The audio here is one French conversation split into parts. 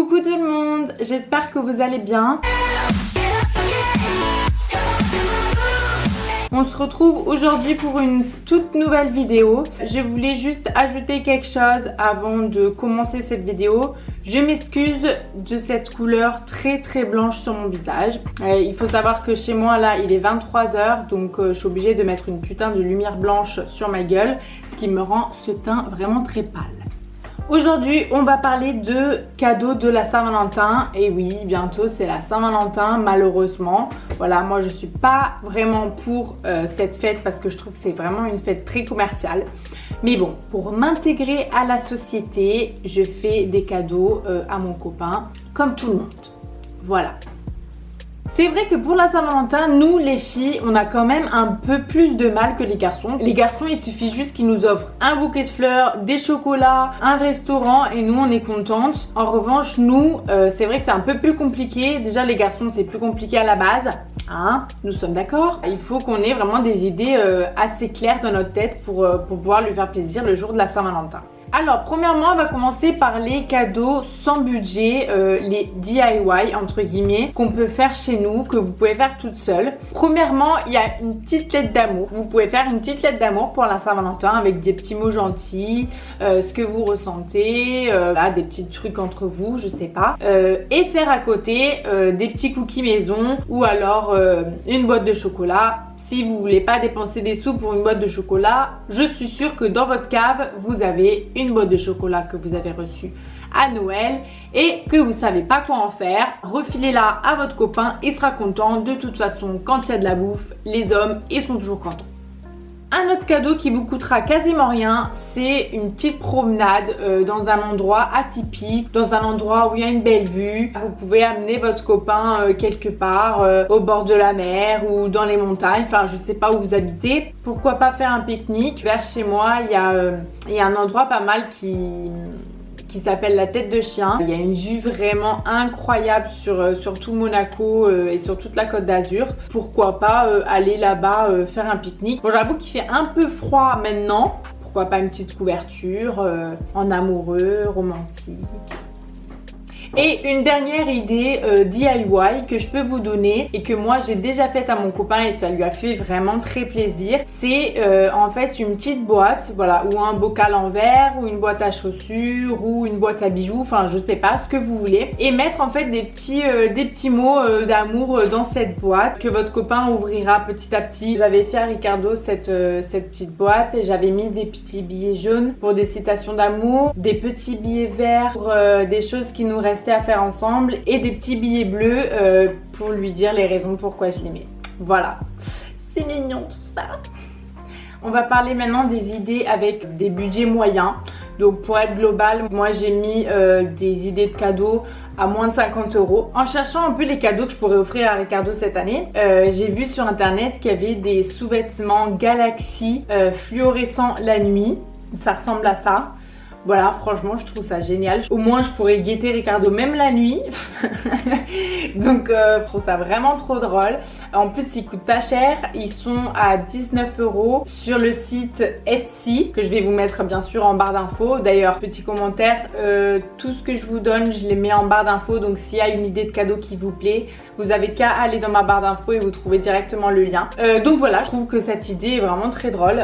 Coucou tout le monde, j'espère que vous allez bien. On se retrouve aujourd'hui pour une toute nouvelle vidéo. Je voulais juste ajouter quelque chose avant de commencer cette vidéo. Je m'excuse de cette couleur très blanche sur mon visage. Il faut savoir que chez moi là il est 23h, donc je suis obligée de mettre une putain de lumière blanche sur ma gueule, ce qui me rend ce teint vraiment très pâle. Aujourd'hui, on va parler de cadeaux de la Saint-Valentin. Et oui, bientôt c'est la Saint-Valentin, malheureusement. Voilà, moi je suis pas vraiment pour cette fête parce que je trouve que c'est vraiment une fête très commerciale. Mais bon, pour m'intégrer à la société, je fais des cadeaux à mon copain, comme tout le monde. Voilà. C'est vrai que pour la Saint-Valentin, nous les filles, on a quand même un peu plus de mal que les garçons. Les garçons, il suffit juste qu'ils nous offrent un bouquet de fleurs, des chocolats, un restaurant et nous on est contentes. En revanche, nous, c'est vrai que c'est un peu plus compliqué. Déjà les garçons, c'est plus compliqué à la base. Hein, nous sommes d'accord. Il faut qu'on ait vraiment des idées assez claires dans notre tête pour pouvoir lui faire plaisir le jour de la Saint-Valentin. Alors premièrement on va commencer par les cadeaux sans budget, les DIY entre guillemets qu'on peut faire chez nous, que vous pouvez faire toute seule. Premièrement il y a une petite lettre d'amour. Vous pouvez faire une petite lettre d'amour pour la Saint-Valentin avec des petits mots gentils, ce que vous ressentez, là, des petits trucs entre vous, je sais pas. Et faire à côté des petits cookies maison ou alors une boîte de chocolat. Si vous voulez pas dépenser des sous pour une boîte de chocolat, je suis sûre que dans votre cave, vous avez une boîte de chocolat que vous avez reçue à Noël et que vous savez pas quoi en faire. Refilez-la à votre copain, il sera content. De toute façon, quand il y a de la bouffe, les hommes, ils sont toujours contents. Un autre cadeau qui vous coûtera quasiment rien, c'est une petite promenade dans un endroit atypique, dans un endroit où il y a une belle vue. Vous pouvez amener votre copain quelque part au bord de la mer ou dans les montagnes, enfin je sais pas où vous habitez. Pourquoi pas faire un pique-nique? Vers chez moi, il y a un endroit pas mal qui s'appelle la Tête de Chien. Il y a une vue vraiment incroyable sur tout Monaco et sur toute la Côte d'Azur. Pourquoi pas aller là-bas faire un pique-nique. Bon, j'avoue qu'il fait un peu froid maintenant. Pourquoi pas une petite couverture en amoureux, romantique. Et une dernière idée DIY que je peux vous donner et que moi j'ai déjà faite à mon copain et ça lui a fait vraiment très plaisir. C'est en fait une petite boîte, voilà, ou un bocal en verre, ou une boîte à chaussures, ou une boîte à bijoux, enfin je sais pas, ce que vous voulez. Et mettre en fait des petits mots d'amour dans cette boîte que votre copain ouvrira petit à petit. J'avais fait à Ricardo cette petite boîte et j'avais mis des petits billets jaunes pour des citations d'amour, des petits billets verts pour des choses qui nous restent à faire ensemble et des petits billets bleus pour lui dire les raisons pourquoi je l'aimais. Voilà, c'est mignon tout ça. On va parler maintenant des idées avec des budgets moyens. Donc pour être global, moi j'ai mis des idées de cadeaux à moins de 50 €. En cherchant un peu les cadeaux que je pourrais offrir à Ricardo cette année, j'ai vu sur internet qu'il y avait des sous-vêtements Galaxy fluorescents la nuit. Ça ressemble à ça. Voilà, franchement, je trouve ça génial. Au moins, je pourrais guetter Ricardo même la nuit. Donc, je trouve ça vraiment trop drôle. En plus, ils coûtent pas cher. Ils sont à 19 € sur le site Etsy, que je vais vous mettre bien sûr en barre d'infos. D'ailleurs, petit commentaire, tout ce que je vous donne, je les mets en barre d'infos. Donc, s'il y a une idée de cadeau qui vous plaît, vous avez qu'à aller dans ma barre d'infos et vous trouvez directement le lien. Donc voilà, je trouve que cette idée est vraiment très drôle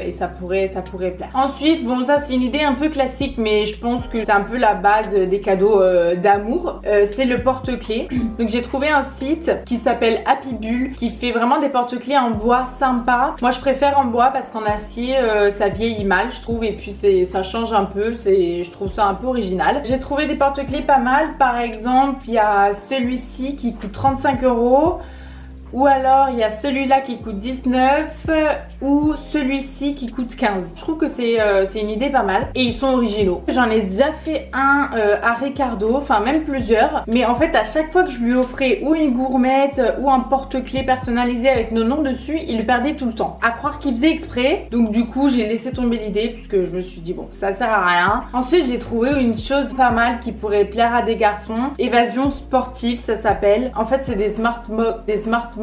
et ça pourrait plaire. Ensuite, bon, ça c'est une idée un peu classique, mais je pense que c'est un peu la base des cadeaux d'amour. C'est le porte-clés. Donc j'ai trouvé un site qui s'appelle Happy Bull qui fait vraiment des porte-clés en bois sympa. Moi je préfère en bois parce qu'en acier ça vieillit mal je trouve et puis ça change un peu, je trouve ça un peu original. J'ai trouvé des porte-clés pas mal. Par exemple il y a celui-ci qui coûte 35 €. Ou alors il y a celui-là qui coûte 19 ou celui-ci qui coûte 15. Je trouve que c'est une idée pas mal et ils sont originaux. J'en ai déjà fait un à Ricardo, enfin même plusieurs. Mais en fait à chaque fois que je lui offrais ou une gourmette ou un porte-clés personnalisé avec nos noms dessus, il le perdait tout le temps. À croire qu'il faisait exprès. Donc du coup j'ai laissé tomber l'idée puisque je me suis dit bon ça sert à rien. Ensuite j'ai trouvé une chose pas mal qui pourrait plaire à des garçons. Évasion sportive ça s'appelle. En fait c'est des smart mugs.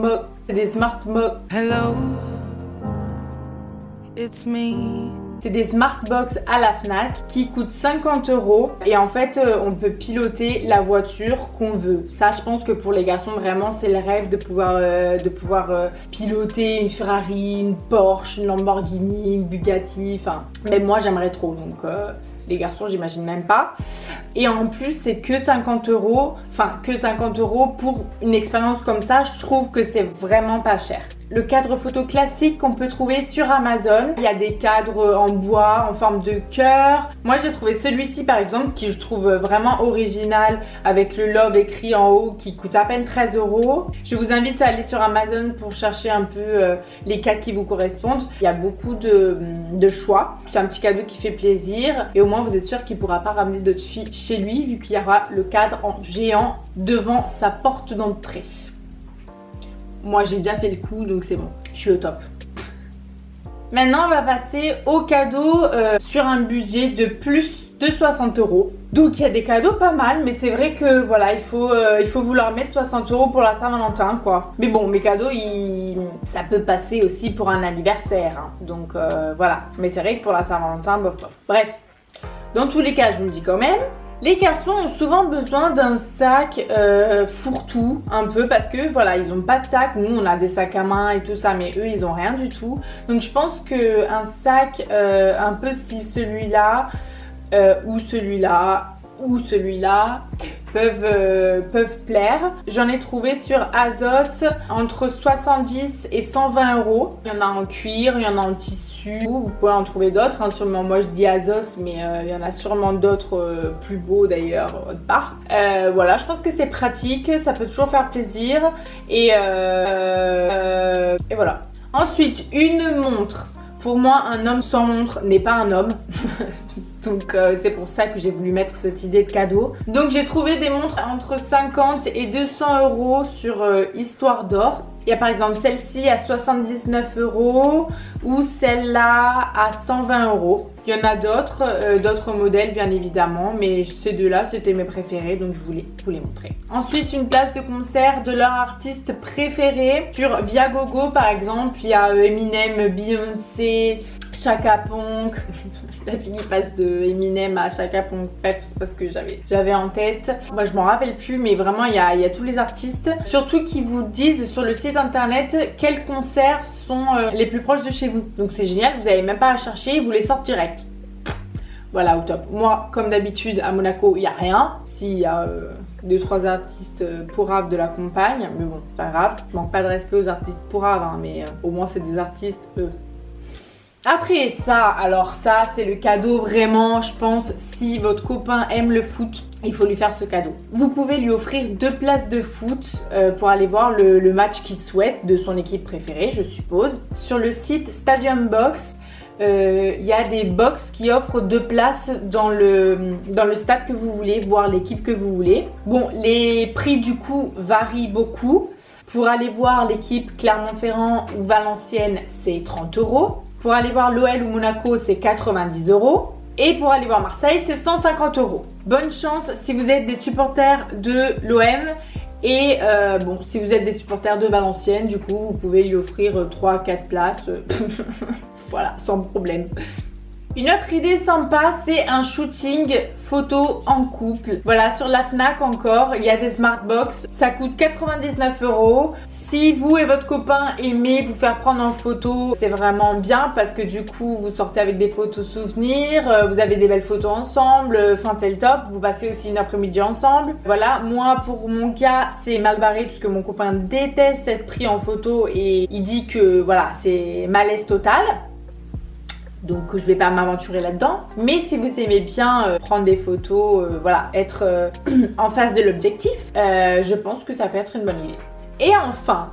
Hello, it's me. C'est des Smartbox à la Fnac qui coûtent 50 € et en fait on peut piloter la voiture qu'on veut. Ça je pense que pour les garçons vraiment c'est le rêve de pouvoir piloter une Ferrari, une Porsche, une Lamborghini, une Bugatti, enfin mais moi j'aimerais trop donc les garçons j'imagine même pas. Et en plus c'est que 50 €, enfin que 50 € pour une expérience comme ça, je trouve que c'est vraiment pas cher. Le cadre photo classique qu'on peut trouver sur Amazon. Il y a des cadres en bois, en forme de cœur. Moi j'ai trouvé celui-ci par exemple qui je trouve vraiment original avec le love écrit en haut qui coûte à peine 13 €. Je vous invite à aller sur Amazon pour chercher un peu les cadres qui vous correspondent. Il y a beaucoup de choix. C'est un petit cadeau qui fait plaisir et au moins vous êtes sûr qu'il ne pourra pas ramener d'autres filles chez lui vu qu'il y aura le cadre en géant devant sa porte d'entrée. Moi j'ai déjà fait le coup donc c'est bon, je suis au top. Maintenant on va passer aux cadeaux sur un budget de plus de 60 €. Donc il y a des cadeaux pas mal mais c'est vrai que voilà il faut vouloir mettre 60 € pour la Saint-Valentin quoi. Mais bon mes cadeaux ça peut passer aussi pour un anniversaire hein. Donc voilà. Mais c'est vrai que pour la Saint-Valentin bof bof. Bref, dans tous les cas je vous le dis quand même. Les garçons ont souvent besoin d'un sac fourre-tout un peu parce que voilà ils n'ont pas de sac, nous on a des sacs à main et tout ça mais eux ils n'ont rien du tout. Donc je pense qu'un sac un peu style celui-là ou celui-là ou celui-là peuvent plaire. J'en ai trouvé sur Azos entre 70 et 120 €. Il y en a en cuir, il y en a en tissu. Vous pouvez en trouver d'autres, hein, sûrement. Moi je dis Azos, mais il y en a sûrement d'autres plus beaux d'ailleurs autre part. Voilà, je pense que c'est pratique, ça peut toujours faire plaisir et voilà. Ensuite, une montre. Pour moi, un homme sans montre n'est pas un homme. Donc c'est pour ça que j'ai voulu mettre cette idée de cadeau. Donc j'ai trouvé des montres entre 50 et 200 € sur Histoire d'Or. Il y a par exemple celle-ci à 79 € ou celle-là à 120 €. Il y en a d'autres modèles bien évidemment, mais ces deux-là c'était mes préférés donc je voulais vous les montrer. Ensuite une place de concert de leur artiste préféré. Sur Viagogo par exemple, il y a Eminem, Beyoncé, Chaka Ponk. La fille passe de Eminem à Chaka Ponk, bref c'est parce que j'avais en tête. Moi je m'en rappelle plus mais vraiment il y a tous les artistes. Surtout qui vous disent sur le site internet quels concerts sont les plus proches de chez vous. Donc c'est génial, vous n'avez même pas à chercher, ils vous les sortent direct. Voilà au top. Moi comme d'habitude à Monaco il n'y a rien. S'il y a 2-3 artistes pourraves de la campagne, mais bon c'est pas grave. Je manque pas de respect aux artistes pourraves hein, mais au moins c'est des artistes eux. Après ça, alors ça c'est le cadeau vraiment, je pense, si votre copain aime le foot, il faut lui faire ce cadeau. Vous pouvez lui offrir 2 places de foot pour aller voir le match qu'il souhaite de son équipe préférée, je suppose. Sur le site Stadium Box, il y a des box qui offrent 2 places dans le stade que vous voulez, voir l'équipe que vous voulez. Bon, les prix du coup varient beaucoup. Pour aller voir l'équipe Clermont-Ferrand ou Valenciennes, c'est 30 €. Pour aller voir l'OL ou Monaco, c'est 90 €. Et pour aller voir Marseille, c'est 150 €. Bonne chance si vous êtes des supporters de l'OM. Et bon, si vous êtes des supporters de Valenciennes, du coup, vous pouvez lui offrir 3-4 places. Voilà, sans problème. Une autre idée sympa, c'est un shooting photo en couple. Voilà, sur la Fnac encore, il y a des Smartbox. Ça coûte 99 €. Si vous et votre copain aimez vous faire prendre en photo, c'est vraiment bien parce que du coup, vous sortez avec des photos souvenirs, vous avez des belles photos ensemble, enfin c'est le top. Vous passez aussi une après-midi ensemble. Voilà, moi pour mon cas, c'est mal barré puisque mon copain déteste être pris en photo et il dit que voilà, c'est malaise total. Donc je vais pas m'aventurer là-dedans. Mais si vous aimez bien prendre des photos, voilà, être en face de l'objectif, je pense que ça peut être une bonne idée. Et enfin...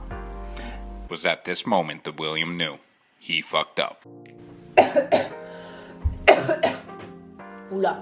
was at this moment that William knew he fucked up. Oula.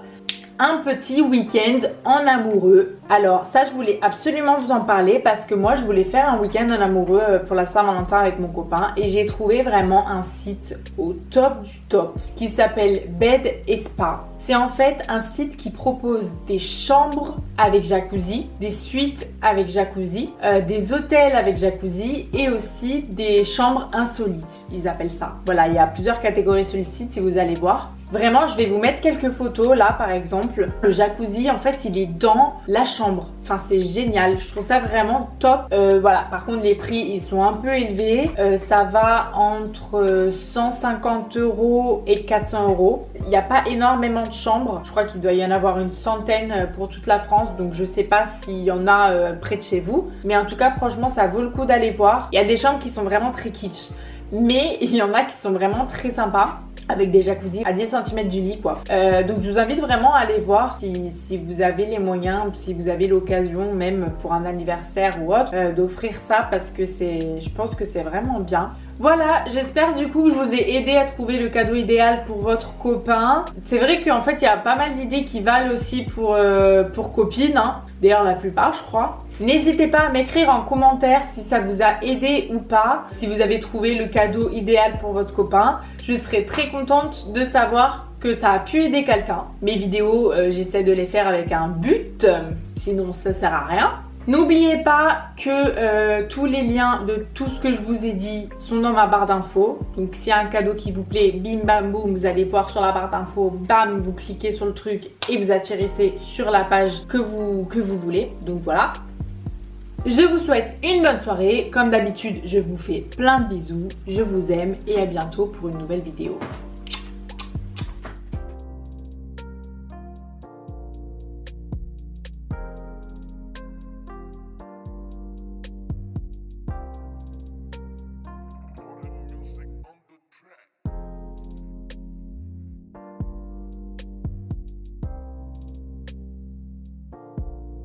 un petit week-end en amoureux. Alors ça, je voulais absolument vous en parler parce que moi, je voulais faire un week-end en amoureux pour la Saint-Valentin avec mon copain et j'ai trouvé vraiment un site au top du top qui s'appelle Bed & Spa. C'est en fait un site qui propose des chambres avec jacuzzi, des suites avec jacuzzi, des hôtels avec jacuzzi et aussi des chambres insolites, ils appellent ça. Voilà, il y a plusieurs catégories sur le site si vous allez voir. Vraiment, je vais vous mettre quelques photos là par exemple. Le jacuzzi en fait il est dans la chambre. Enfin c'est génial, je trouve ça vraiment top. Voilà, par contre les prix ils sont un peu élevés. Ça va entre 150 € et 400 €. Il n'y a pas énormément de chambres. Je crois qu'il doit y en avoir une centaine pour toute la France. Donc je sais pas s'il y en a près de chez vous. Mais en tout cas franchement ça vaut le coup d'aller voir. Il y a des chambres qui sont vraiment très kitsch. Mais il y en a qui sont vraiment très sympas, avec des jacuzzis à 10 cm du lit quoi. Donc je vous invite vraiment à aller voir si vous avez les moyens, si vous avez l'occasion même pour un anniversaire ou autre, d'offrir ça parce que je pense que c'est vraiment bien. Voilà, j'espère du coup que je vous ai aidé à trouver le cadeau idéal pour votre copain. C'est vrai qu'en fait il y a pas mal d'idées qui valent aussi pour copines, hein. D'ailleurs la plupart je crois. N'hésitez pas à m'écrire en commentaire si ça vous a aidé ou pas, si vous avez trouvé le cadeau idéal pour votre copain. Je serais très contente de savoir que ça a pu aider quelqu'un. Mes vidéos, j'essaie de les faire avec un but, sinon ça sert à rien. N'oubliez pas que tous les liens de tout ce que je vous ai dit sont dans ma barre d'infos. Donc s'il y a un cadeau qui vous plaît, bim bam boum, vous allez voir sur la barre d'infos, bam, vous cliquez sur le truc et vous atterrissez sur la page que vous voulez. Donc voilà. Je vous souhaite une bonne soirée. Comme d'habitude, je vous fais plein de bisous. Je vous aime et à bientôt pour une nouvelle vidéo.